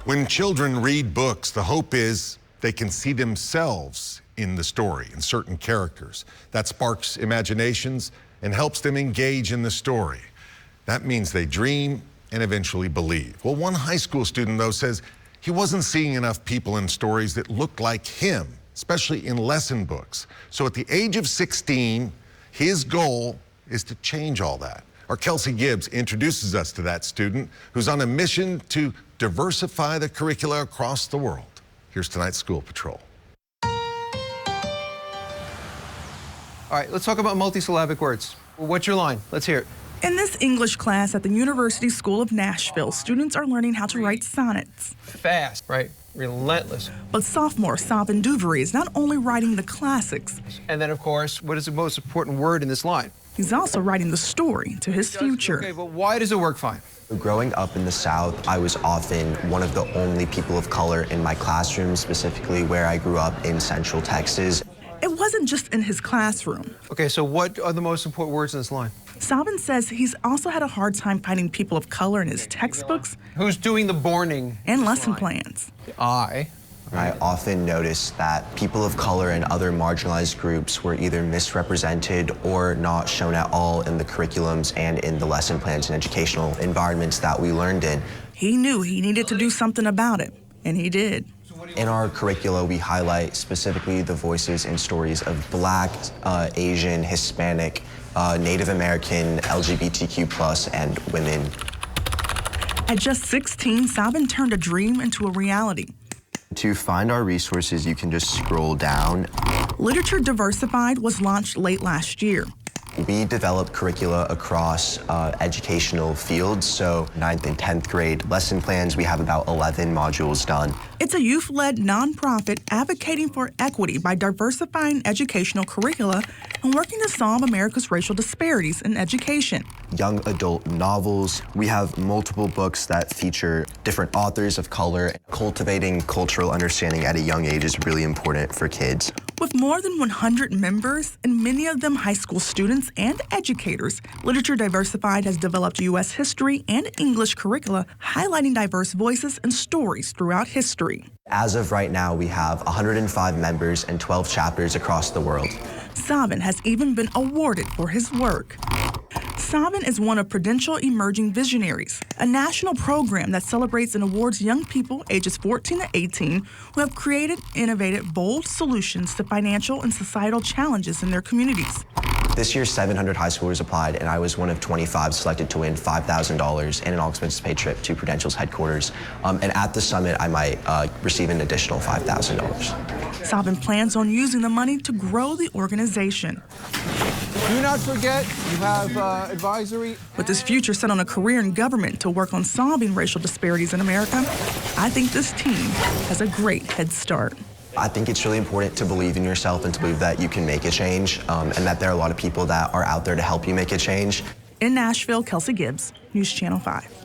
When children read books, the hope is they can see themselves in the story, in certain characters. That sparks imaginations and helps them engage in the story. That means they dream and eventually believe. Well, one high school student, though, says he wasn't seeing enough people in stories that looked like him, especially in lesson books. So at the age of 16, his goal is to change all that. Our Kelsey Gibbs introduces us to that student who's on a mission to diversify the curricula across the world. Here's tonight's School Patrol. All right, let's talk about multisyllabic words. What's your line? Let's hear it. In this English class at the University School of Nashville, students are learning how to write sonnets. Fast, right? Relentless. But sophomore Saawan Duvvuri is not only writing the classics. And then, of course, what is the most important word in this line? He's also writing the story to his future. Okay, but why does it work fine? Growing up in the South, I was often one of the only people of color in my classroom, specifically where I grew up in Central Texas. It wasn't just in his classroom. Okay, so what are the most important words in this line? Saawan says he's also had a hard time finding people of color in his textbooks. Who's doing the borning? And lesson plans. I often noticed that people of color and other marginalized groups were either misrepresented or not shown at all in the curriculums and in the lesson plans and educational environments that we learned in. He knew he needed to do something about it, and he did. In our curricula, we highlight specifically the voices and stories of Black, Asian, Hispanic, Native American, LGBTQ+, and women. At just 16, Saawan turned a dream into a reality. To find our resources, you can just scroll down. Literature Diversified was launched late last year. We develop curricula across educational fields, so 9th and 10th grade lesson plans. We have about 11 modules done. It's a youth-led nonprofit advocating for equity by diversifying educational curricula and working to solve America's racial disparities in education. Young adult novels. We have multiple books that feature different authors of color. Cultivating cultural understanding at a young age is really important for kids. With more than 100 members, and many of them high school students and educators, Literature Diversified has developed U.S. history and English curricula highlighting diverse voices and stories throughout history. As of right now, we have 105 members and 12 chapters across the world. Saawan has even been awarded for his work. Saawan is one of Prudential Emerging Visionaries, a national program that celebrates and awards young people ages 14 to 18 who have created, innovated, bold solutions to financial and societal challenges in their communities. This year, 700 high schoolers applied, and I was one of 25 selected to win $5,000 and an all-expenses-paid trip to Prudential's headquarters. And at the summit, I might receive an additional $5,000. Saawan plans on using the money to grow the organization. Do not forget, you have advisory. With his future set on a career in government to work on solving racial disparities in America, I think this team has a great head start. I think it's really important to believe in yourself and to believe that you can make a change, and that there are a lot of people that are out there to help you make a change. In Nashville, Kelsey Gibbs, News Channel 5.